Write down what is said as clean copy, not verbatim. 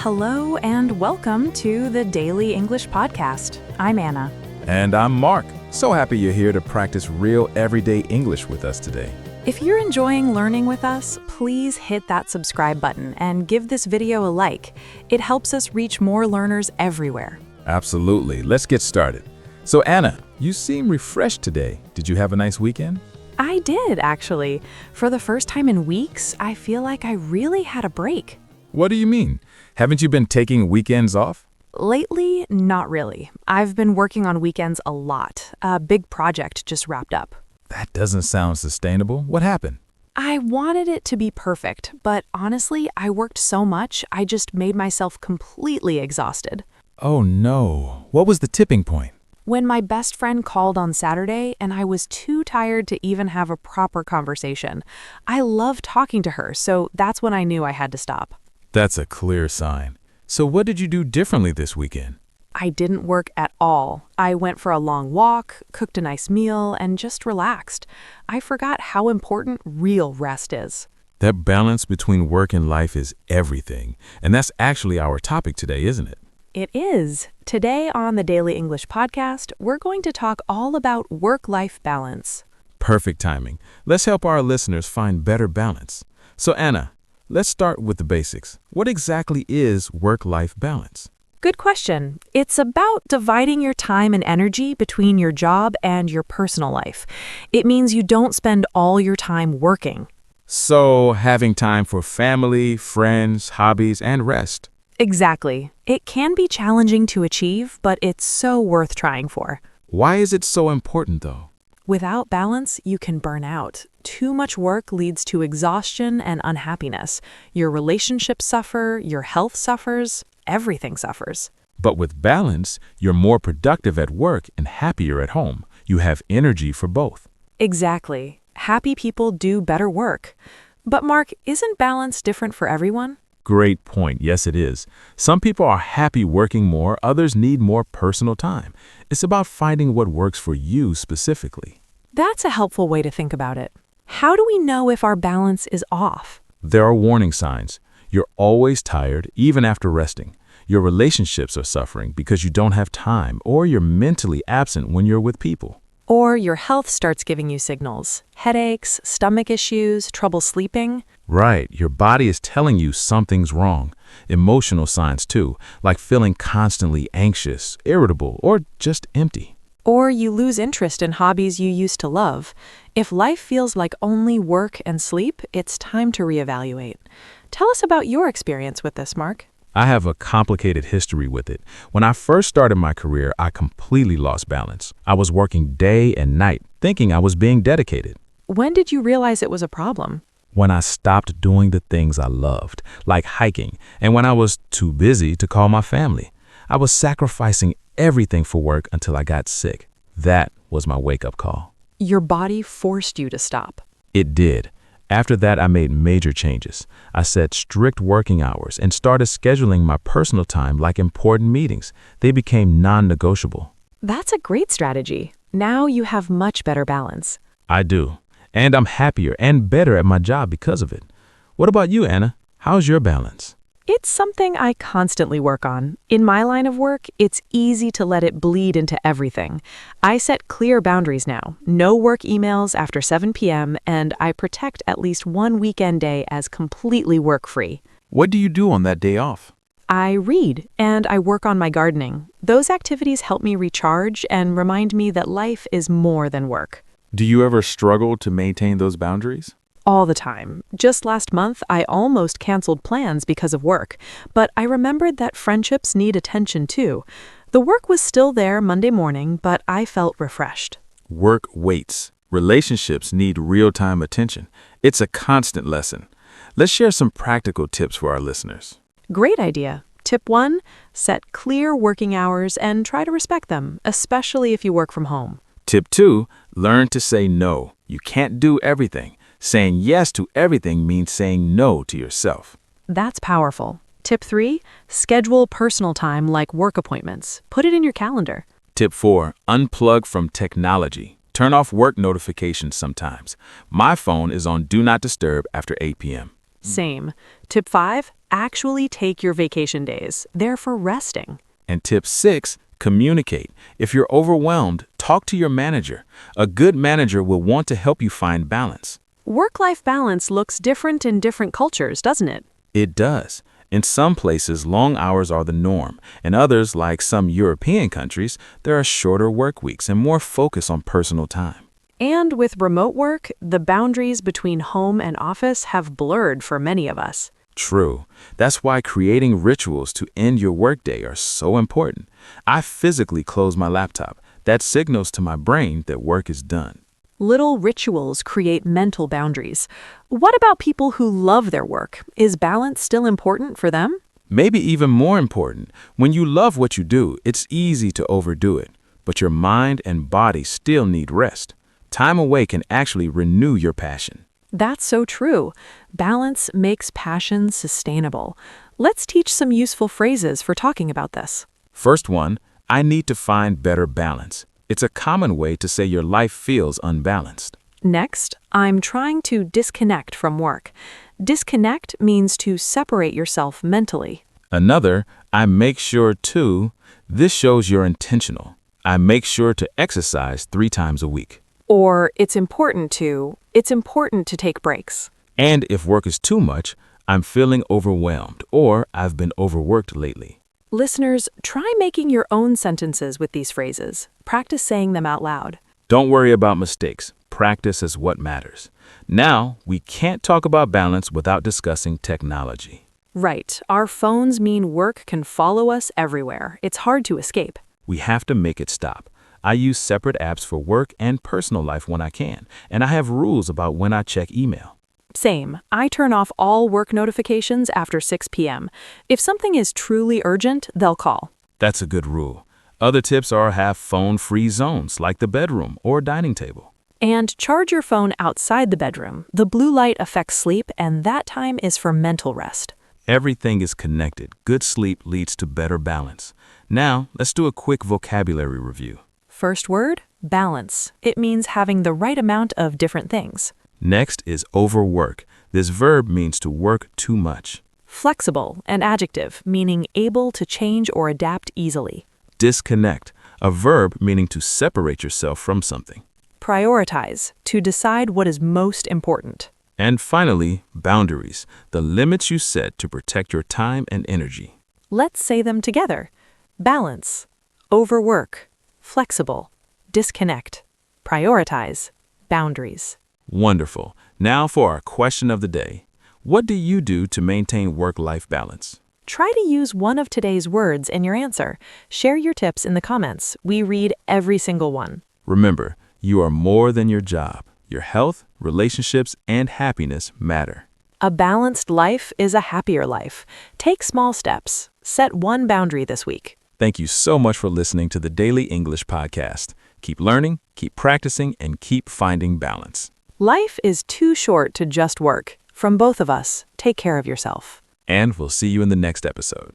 Hello and welcome to the Daily English Podcast. I'm Anna. And I'm Mark. So happy you're here to practice real everyday English with us today. If you're enjoying learning with us, please hit that subscribe button and give this video a like. It helps us reach more learners everywhere. Absolutely. Let's get started. So Anna, you seem refreshed today. Did you have a nice weekend? I did, actually. For the first time in weeks, I feel like I really had a break. What do you mean? Haven't you been taking weekends off? Lately, not really. I've been working on weekends a lot. A big project just wrapped up. That doesn't sound sustainable. What happened? I wanted it to be perfect, but honestly, I worked so much, I just made myself completely exhausted. Oh no. What was the tipping point? When my best friend called on Saturday and I was too tired to even have a proper conversation. I love talking to her, so that's when I knew I had to stop. That's a clear sign. So what did you do differently this weekend? I didn't work at all. I went for a long walk, cooked a nice meal, and just relaxed. I forgot how important real rest is. That balance between work and life is everything. And that's actually our topic today, isn't it? It is. Today on the Daily English Podcast, we're going to talk all about work-life balance. Perfect timing. Let's help our listeners find better balance. So Anna, let's start with the basics. What exactly is work-life balance? Good question. It's about dividing your time and energy between your job and your personal life. It means you don't spend all your time working. So having time for family, friends, hobbies, and rest. Exactly. It can be challenging to achieve, but it's so worth trying for. Why is it so important, though? Without balance, you can burn out. Too much work leads to exhaustion and unhappiness. Your relationships suffer, your health suffers, everything suffers. But with balance, you're more productive at work and happier at home. You have energy for both. Exactly. Happy people do better work. But Mark, isn't balance different for everyone? Great point. Yes, it is. Some people are happy working more, others need more personal time. It's about finding what works for you specifically. That's a helpful way to think about it. How do we know if our balance is off? There are warning signs. You're always tired, even after resting. Your relationships are suffering because you don't have time, or you're mentally absent when you're with people. Or your health starts giving you signals. Headaches, stomach issues, trouble sleeping. Right, your body is telling you something's wrong. Emotional signs too, like feeling constantly anxious, irritable, or just empty. Or you lose interest in hobbies you used to love. If life feels like only work and sleep, it's time to reevaluate. Tell us about your experience with this, Mark. I have a complicated history with it. When I first started my career, I completely lost balance. I was working day and night, thinking I was being dedicated. When did you realize it was a problem? When I stopped doing the things I loved, like hiking, and when I was too busy to call my family. I was sacrificing everything for work until I got sick. That was my wake-up call. Your body forced you to stop. It did. After that, I made major changes. I set strict working hours and started scheduling my personal time like important meetings. They became non-negotiable. That's a great strategy. Now you have much better balance. I do. And I'm happier and better at my job because of it. What about you, Anna? How's your balance? It's something I constantly work on. In my line of work, it's easy to let it bleed into everything. I set clear boundaries now. No work emails after 7 p.m., and I protect at least one weekend day as completely work-free. What do you do on that day off? I read, and I work on my gardening. Those activities help me recharge and remind me that life is more than work. Do you ever struggle to maintain those boundaries? All the time. Just last month, I almost canceled plans because of work, but I remembered that friendships need attention too. The work was still there Monday morning, but I felt refreshed. Work waits. Relationships need real-time attention. It's a constant lesson. Let's share some practical tips for our listeners. Great idea. Tip 1, set clear working hours and try to respect them, especially if you work from home. Tip 2, learn to say no. You can't do everything. Saying yes to everything means saying no to yourself. That's powerful. Tip 3, schedule personal time like work appointments. Put it in your calendar. Tip 4, unplug from technology. Turn off work notifications sometimes. My phone is on Do Not Disturb after 8 p.m. Same. Tip 5, actually take your vacation days. They're for resting. And tip 6, communicate. If you're overwhelmed, talk to your manager. A good manager will want to help you find balance. Work-life balance looks different in different cultures, doesn't it? It does. In some places, long hours are the norm. In others, like some European countries, there are shorter work weeks and more focus on personal time. And with remote work, the boundaries between home and office have blurred for many of us. True. That's why creating rituals to end your workday are so important. I physically close my laptop. That signals to my brain that work is done. Little rituals create mental boundaries. What about people who love their work? Is balance still important for them? Maybe even more important, when you love what you do, it's easy to overdo it. But your mind and body still need rest. Time away can actually renew your passion. That's so true. Balance makes passion sustainable. Let's teach some useful phrases for talking about this. First one, I need to find better balance. It's a common way to say your life feels unbalanced. Next, I'm trying to disconnect from work. Disconnect means to separate yourself mentally. Another, I make sure to. This shows you're intentional. I make sure to exercise 3 times a week. Or it's important to take breaks. And if work is too much, I'm feeling overwhelmed or I've been overworked lately. Listeners, try making your own sentences with these phrases. Practice saying them out loud. Don't worry about mistakes. Practice is what matters. Now, we can't talk about balance without discussing technology. Right. Our phones mean work can follow us everywhere. It's hard to escape. We have to make it stop. I use separate apps for work and personal life when I can, and I have rules about when I check email. Same. I turn off all work notifications after 6 p.m. If something is truly urgent, they'll call. That's a good rule. Other tips are have phone-free zones like the bedroom or dining table. And charge your phone outside the bedroom. The blue light affects sleep, and that time is for mental rest. Everything is connected. Good sleep leads to better balance. Now, let's do a quick vocabulary review. First word, balance. It means having the right amount of different things. Next is overwork. This verb means to work too much. Flexible, an adjective, meaning able to change or adapt easily. Disconnect, a verb meaning to separate yourself from something. Prioritize, to decide what is most important. And finally, boundaries, the limits you set to protect your time and energy. Let's say them together. Balance, overwork, flexible, disconnect, prioritize, boundaries. Wonderful. Now for our question of the day. What do you do to maintain work-life balance? Try to use one of today's words in your answer. Share your tips in the comments. We read every single one. Remember, you are more than your job. Your health, relationships, and happiness matter. A balanced life is a happier life. Take small steps. Set one boundary this week. Thank you so much for listening to the Daily English Podcast. Keep learning, keep practicing, and keep finding balance. Life is too short to just work. From both of us, take care of yourself. And we'll see you in the next episode.